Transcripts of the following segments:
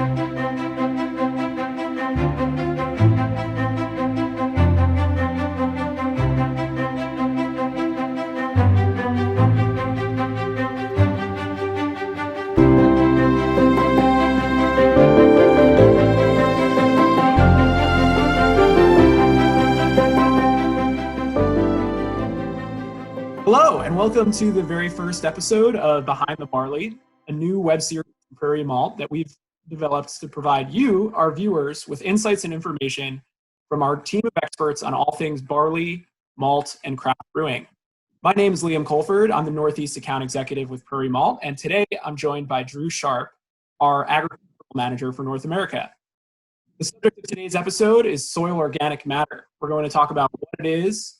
Hello, and welcome to the very first episode of Behind the Barley, a new web series from Prairie Malt that we've developed to provide you, our viewers, with insights and information from our team of experts on all things barley, malt, and craft brewing. My name is Liam Colford. I'm the Northeast Account Executive with Prairie Malt, and today I'm joined by Drew Sharp, our Agricultural Manager for North America. The subject of today's episode is soil organic matter. We're going to talk about what it is,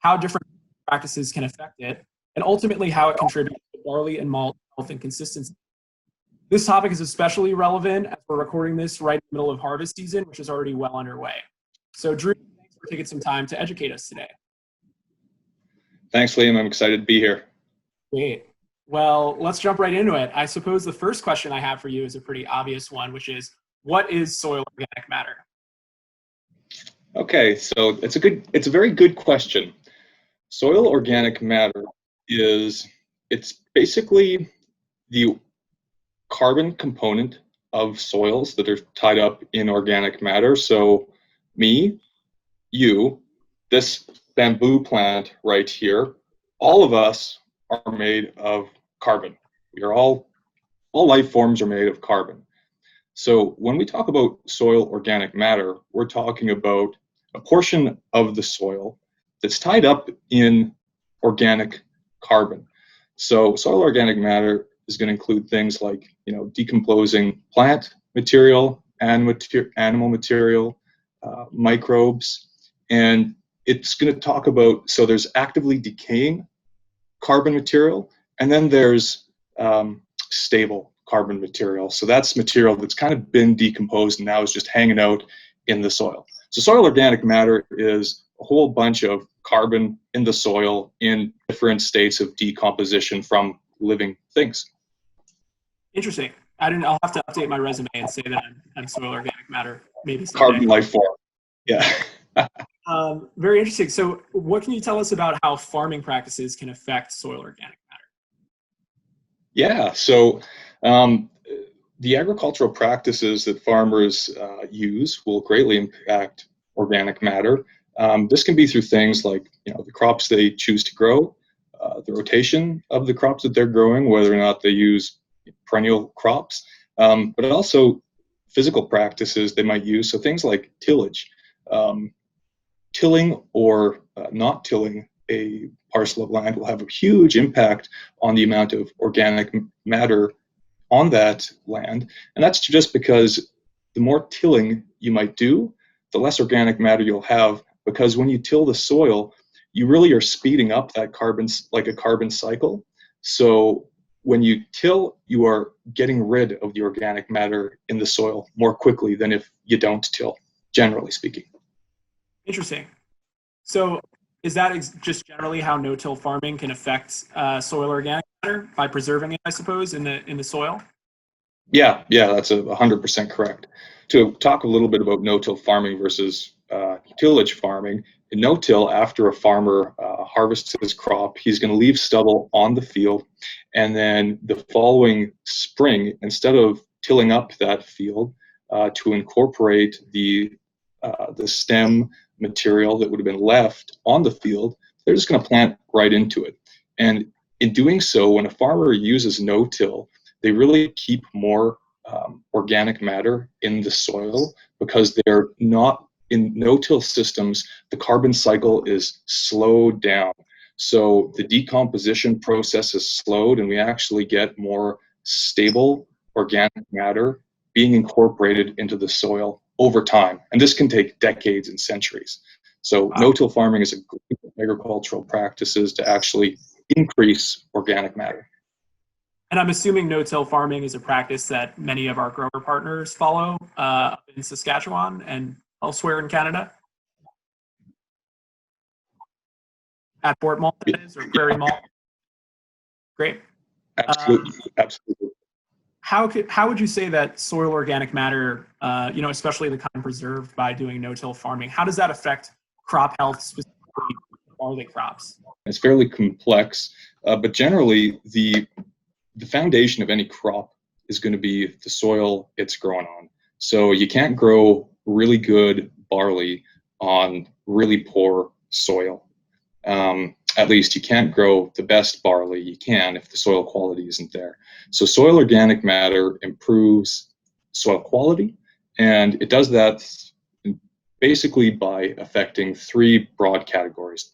how different practices can affect it, and ultimately how it contributes to barley and malt health and consistency. This topic is especially relevant as we're recording this right in the middle of harvest season, which is already well underway. So Drew, thanks for taking some time to educate us today. Thanks, Liam. I'm excited to be here. Great. Well, let's jump right into it. I suppose the first question I have for you is a pretty obvious one, which is, what is soil organic matter? Okay, so it's a very good question. Soil organic matter it's basically the carbon component of soils that are tied up in organic matter. So me, you, this bamboo plant right here, all of us are made of carbon. We are all life forms are made of carbon. So when we talk about soil organic matter, we're talking about a portion of the soil that's tied up in organic carbon. So soil organic matter is going to include things like, decomposing plant material, animal material, microbes, and it's going to talk about, so there's actively decaying carbon material, and then there's stable carbon material. So that's material that's kind of been decomposed and now is just hanging out in the soil. So soil organic matter is a whole bunch of carbon in the soil in different states of decomposition from living things. Interesting. I'll have to update my resume and say that I'm soil organic matter, maybe someday. Carbon life form. Yeah. Very interesting. So what can you tell us about how farming practices can affect soil organic matter? Yeah, so the agricultural practices that farmers use will greatly impact organic matter. This can be through things like, the crops they choose to grow, the rotation of the crops that they're growing, whether or not they use perennial crops, but also physical practices they might use. So things like tillage, tilling or not tilling a parcel of land will have a huge impact on the amount of organic matter on that land. And that's just because the more tilling you might do, the less organic matter you'll have, because when you till the soil, you really are speeding up that carbon, like a carbon cycle. So when you till, you are getting rid of the organic matter in the soil more quickly than if you don't till, generally speaking. Interesting. So is that just generally how no-till farming can affect soil organic matter by preserving it, I suppose, in the soil? Yeah, that's 100% correct. To talk a little bit about no-till farming versus tillage farming, in no-till, after a farmer harvests his crop, he's going to leave stubble on the field, and then the following spring, instead of tilling up that field to incorporate the stem material that would have been left on the field, they're just going to plant right into it. And in doing so, when a farmer uses no-till, they really keep more organic matter in the soil, because they're not in no-till systems. The carbon cycle is slowed down, so the decomposition process is slowed, and we actually get more stable organic matter being incorporated into the soil over time. And this can take decades and centuries. So no-till farming is a great agricultural practices to actually increase organic matter. And I'm assuming no-till farming is a practice that many of our grower partners follow in Saskatchewan and elsewhere in Canada. At Fort Malt, that is, or Prairie Malt. Great. Absolutely. how would you say that soil organic matter, especially the kind preserved by doing no-till farming, how does that affect crop health, specifically barley crops? It's fairly complex, but generally the foundation of any crop is going to be the soil it's grown on. So you can't grow really good barley on really poor soil. At least you can't grow the best barley you can if the soil quality isn't there. So soil organic matter improves soil quality, and it does that basically by affecting three broad categories.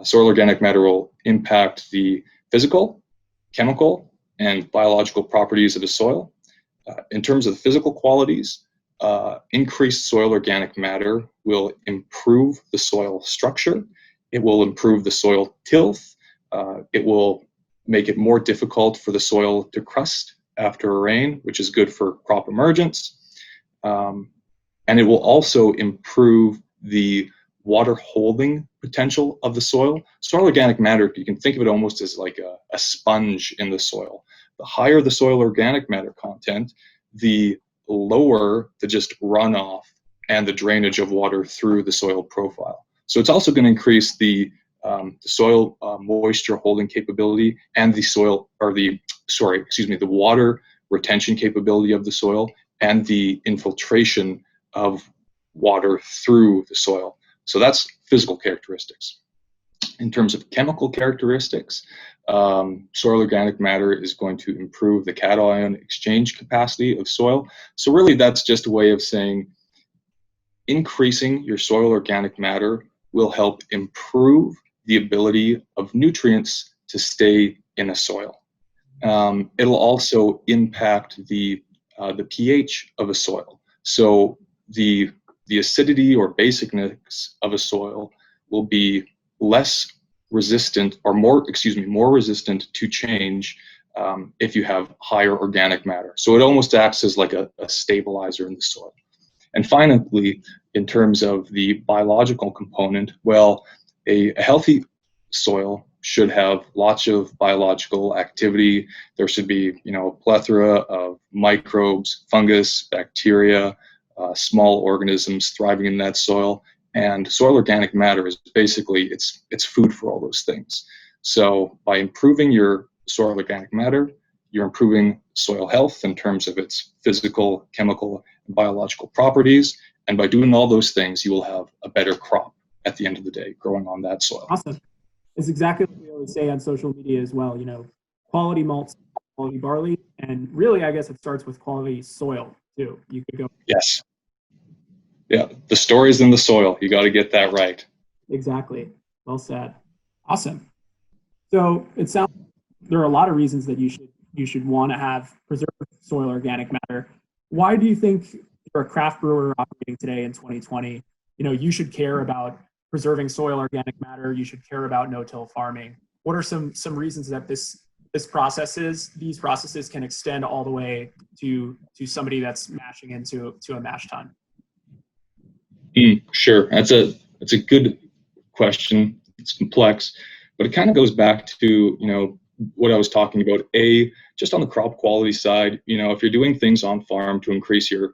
Soil organic matter will impact the physical, chemical, and biological properties of the soil. In terms of the physical qualities, increased soil organic matter will improve the soil structure. It will improve the soil tilth. It will make it more difficult for the soil to crust after a rain, which is good for crop emergence. And it will also improve the water holding potential of the soil. Soil organic matter, you can think of it almost as like a sponge in the soil. The higher the soil organic matter content, the lower the just runoff and the drainage of water through the soil profile. So it's also going to increase the soil moisture holding capability and the water retention capability of the soil and the infiltration of water through the soil. So that's physical characteristics. In terms of chemical characteristics, soil organic matter is going to improve the cation exchange capacity of soil. So really that's just a way of saying increasing your soil organic matter will help improve the ability of nutrients to stay in a soil. It'll also impact the pH of a soil. So the acidity or basicness of a soil will be less resistant or more resistant to change if you have higher organic matter. So it almost acts as like a stabilizer in the soil. And finally, in terms of the biological component, well, a healthy soil should have lots of biological activity. There should be, a plethora of microbes, fungus, bacteria, small organisms thriving in that soil. And soil organic matter is basically, it's food for all those things. So by improving your soil organic matter, you're improving soil health in terms of its physical, chemical, and biological properties. And by doing all those things, you will have a better crop at the end of the day growing on that soil. Awesome. It's exactly what we always say on social media as well. Quality malts, quality barley, and really, I guess it starts with quality soil too. You could go. Yes. Yeah, the story's in the soil. You got to get that right. Exactly. Well said. Awesome. So it sounds there are a lot of reasons that you should want to have preserved soil organic matter. Why do you think you're a craft brewer operating today in 2020? You should care about preserving soil organic matter. You should care about no-till farming. What are some reasons that these processes can extend all the way to somebody that's mashing into a mash tun? Sure, that's a good question. It's complex, but it kind of goes back to what I was talking about. Just on the crop quality side, if you're doing things on farm to increase your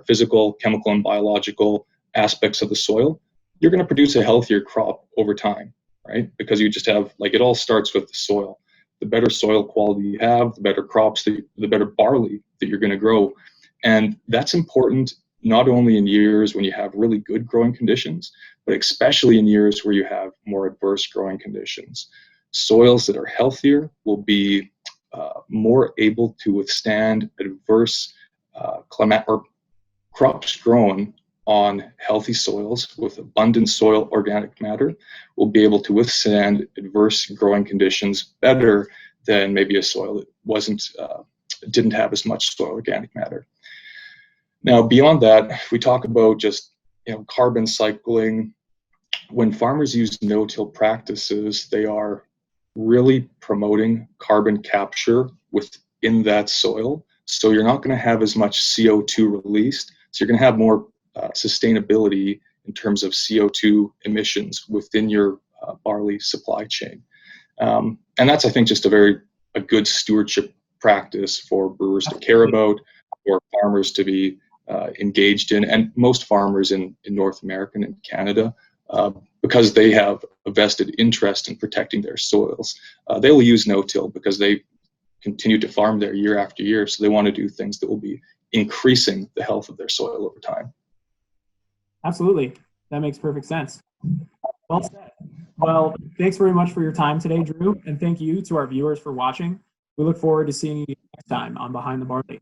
physical, chemical, and biological aspects of the soil, you're going to produce a healthier crop over time, right? Because you just have, it all starts with the soil. The better soil quality you have, the better crops, the better barley that you're going to grow. And that's important not only in years when you have really good growing conditions, but especially in years where you have more adverse growing conditions. Soils that are healthier will be more able to withstand adverse climate or crops grown on healthy soils with abundant soil organic matter will be able to withstand adverse growing conditions better than maybe a soil that didn't have as much soil organic matter. Now, beyond that, we talk about just carbon cycling. When farmers use no-till practices, they are really promoting carbon capture within that soil. So you're not going to have as much CO2 released. So you're going to have more sustainability in terms of CO2 emissions within your barley supply chain. And that's, I think, just a good stewardship practice for brewers to care about, or farmers to be engaged in, and most farmers in North America and in Canada, because they have a vested interest in protecting their soils. They will use no-till because they continue to farm there year after year, so they want to do things that will be increasing the health of their soil over time. Absolutely. That makes perfect sense. Well said. Well, thanks very much for your time today, Drew, and thank you to our viewers for watching. We look forward to seeing you next time on Behind the Barley.